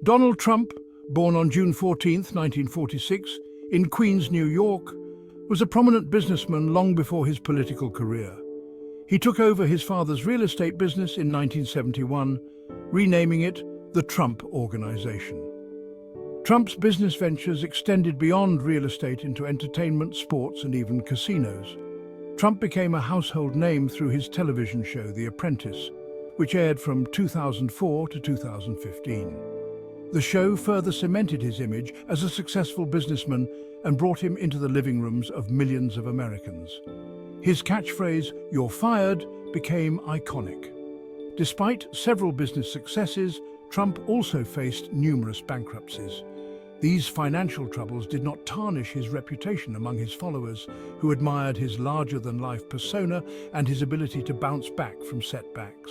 Donald Trump, born on June 14, 1946, in Queens, New York, was a prominent businessman long before his political career. He took over his father's real estate business in 1971, renaming it the Trump Organization. Trump's business ventures extended beyond real estate into entertainment, sports, and even casinos. Trump became a household name through his television show, The Apprentice, which aired from 2004 to 2015. The show further cemented his image as a successful businessman and brought him into the living rooms of millions of Americans. His catchphrase, "You're fired," became iconic. Despite several business successes, Trump also faced numerous bankruptcies. These financial troubles did not tarnish his reputation among his followers, who admired his larger-than-life persona and his ability to bounce back from setbacks.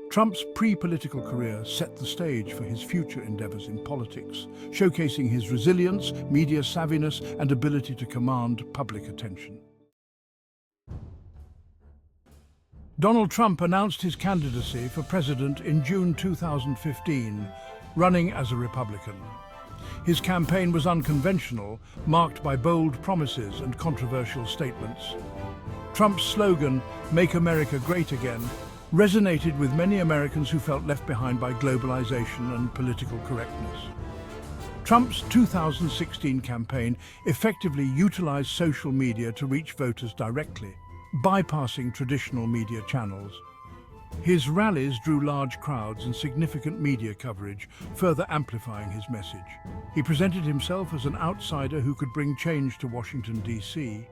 Trump's pre-political career set the stage for his future endeavors in politics, showcasing his resilience, media savviness, and ability to command public attention. Donald Trump announced his candidacy for president in June 2015, running as a Republican. His campaign was unconventional, marked by bold promises and controversial statements. Trump's slogan, "Make America Great Again," resonated with many Americans who felt left behind by globalization and political correctness. Trump's 2016 campaign effectively utilized social media to reach voters directly, bypassing traditional media channels. His rallies drew large crowds and significant media coverage, further amplifying his message. He presented himself as an outsider who could bring change to Washington, D.C.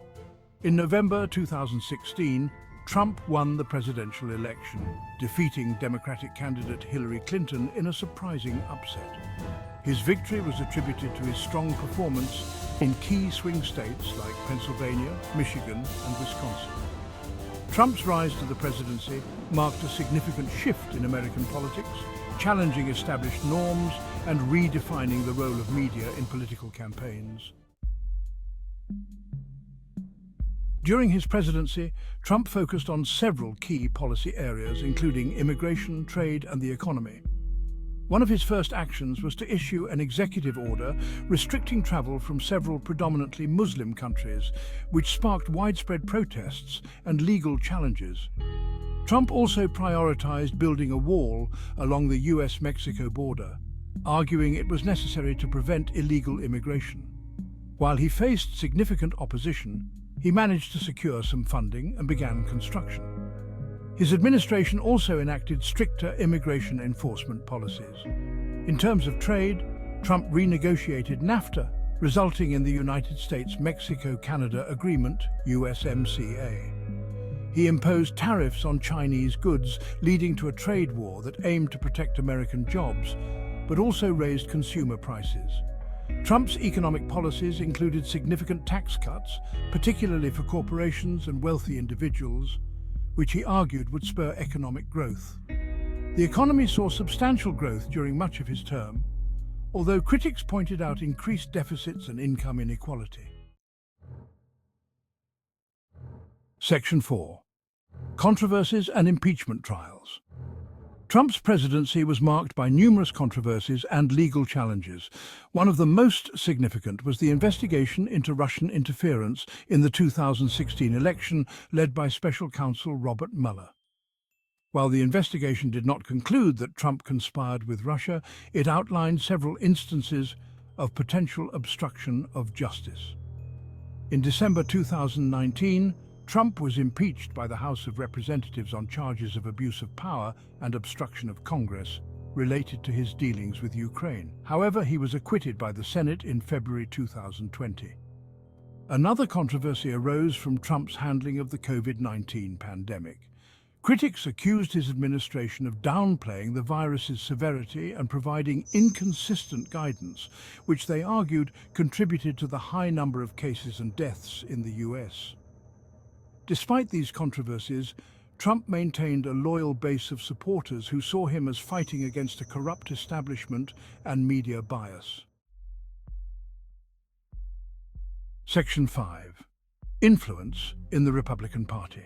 In November 2016, Trump won the presidential election, defeating Democratic candidate Hillary Clinton in a surprising upset. His victory was attributed to his strong performance in key swing states like Pennsylvania, Michigan, and Wisconsin. Trump's rise to the presidency marked a significant shift in American politics, challenging established norms and redefining the role of media in political campaigns. During his presidency, Trump focused on several key policy areas, including immigration, trade, and the economy. One of his first actions was to issue an executive order restricting travel from several predominantly Muslim countries, which sparked widespread protests and legal challenges. Trump also prioritized building a wall along the US-Mexico border, arguing it was necessary to prevent illegal immigration. While he faced significant opposition, he managed to secure some funding and began construction. His administration also enacted stricter immigration enforcement policies. In terms of trade, Trump renegotiated NAFTA, resulting in the United States-Mexico-Canada Agreement, USMCA. He imposed tariffs on Chinese goods, leading to a trade war that aimed to protect American jobs, but also raised consumer prices. Trump's economic policies included significant tax cuts, particularly for corporations and wealthy individuals, which he argued would spur economic growth. The economy saw substantial growth during much of his term, although critics pointed out increased deficits and income inequality. Section 4. Controversies and impeachment trials. Trump's presidency was marked by numerous controversies and legal challenges. One of the most significant was the investigation into Russian interference in the 2016 election, led by special counsel Robert Mueller. While the investigation did not conclude that Trump conspired with Russia, it outlined several instances of potential obstruction of justice. In December 2019, Trump was impeached by the House of Representatives on charges of abuse of power and obstruction of Congress related to his dealings with Ukraine. However, he was acquitted by the Senate in February 2020. Another controversy arose from Trump's handling of the COVID-19 pandemic. Critics accused his administration of downplaying the virus's severity and providing inconsistent guidance, which they argued contributed to the high number of cases and deaths in the US. Despite these controversies, Trump maintained a loyal base of supporters who saw him as fighting against a corrupt establishment and media bias. Section 5. Influence in the Republican Party.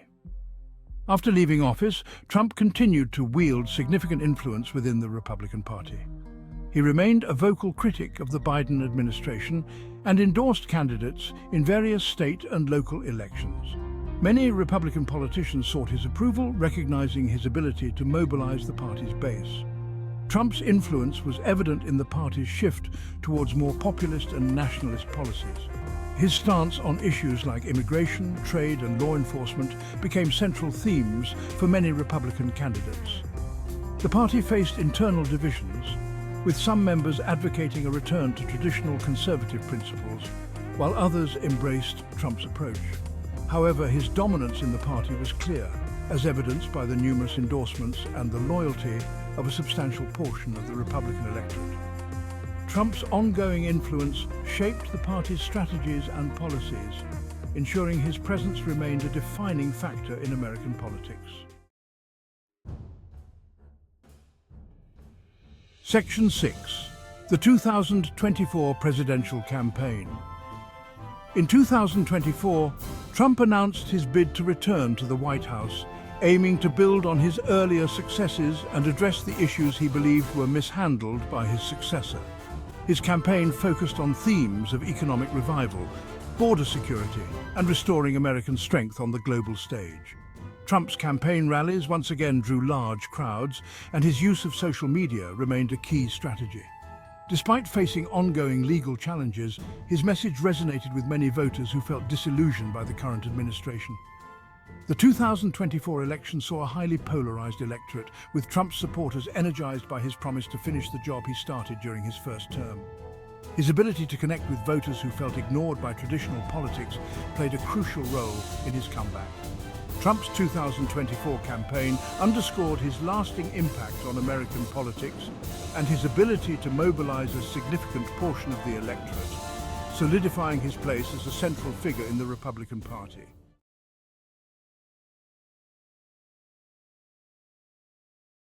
After leaving office, Trump continued to wield significant influence within the Republican Party. He remained a vocal critic of the Biden administration and endorsed candidates in various state and local elections. Many Republican politicians sought his approval, recognizing his ability to mobilize the party's base. Trump's influence was evident in the party's shift towards more populist and nationalist policies. His stance on issues like immigration, trade, and law enforcement became central themes for many Republican candidates. The party faced internal divisions, with some members advocating a return to traditional conservative principles, while others embraced Trump's approach. However, his dominance in the party was clear, as evidenced by the numerous endorsements and the loyalty of a substantial portion of the Republican electorate. Trump's ongoing influence shaped the party's strategies and policies, ensuring his presence remained a defining factor in American politics. Section 6. The 2024 Presidential Campaign. In 2024, Trump announced his bid to return to the White House, aiming to build on his earlier successes and address the issues he believed were mishandled by his successor. His campaign focused on themes of economic revival, border security, and restoring American strength on the global stage. Trump's campaign rallies once again drew large crowds, and his use of social media remained a key strategy. Despite facing ongoing legal challenges, his message resonated with many voters who felt disillusioned by the current administration. The 2024 election saw a highly polarized electorate, with Trump's supporters energized by his promise to finish the job he started during his first term. His ability to connect with voters who felt ignored by traditional politics played a crucial role in his comeback. Trump's 2024 campaign underscored his lasting impact on American politics and his ability to mobilize a significant portion of the electorate, solidifying his place as a central figure in the Republican Party.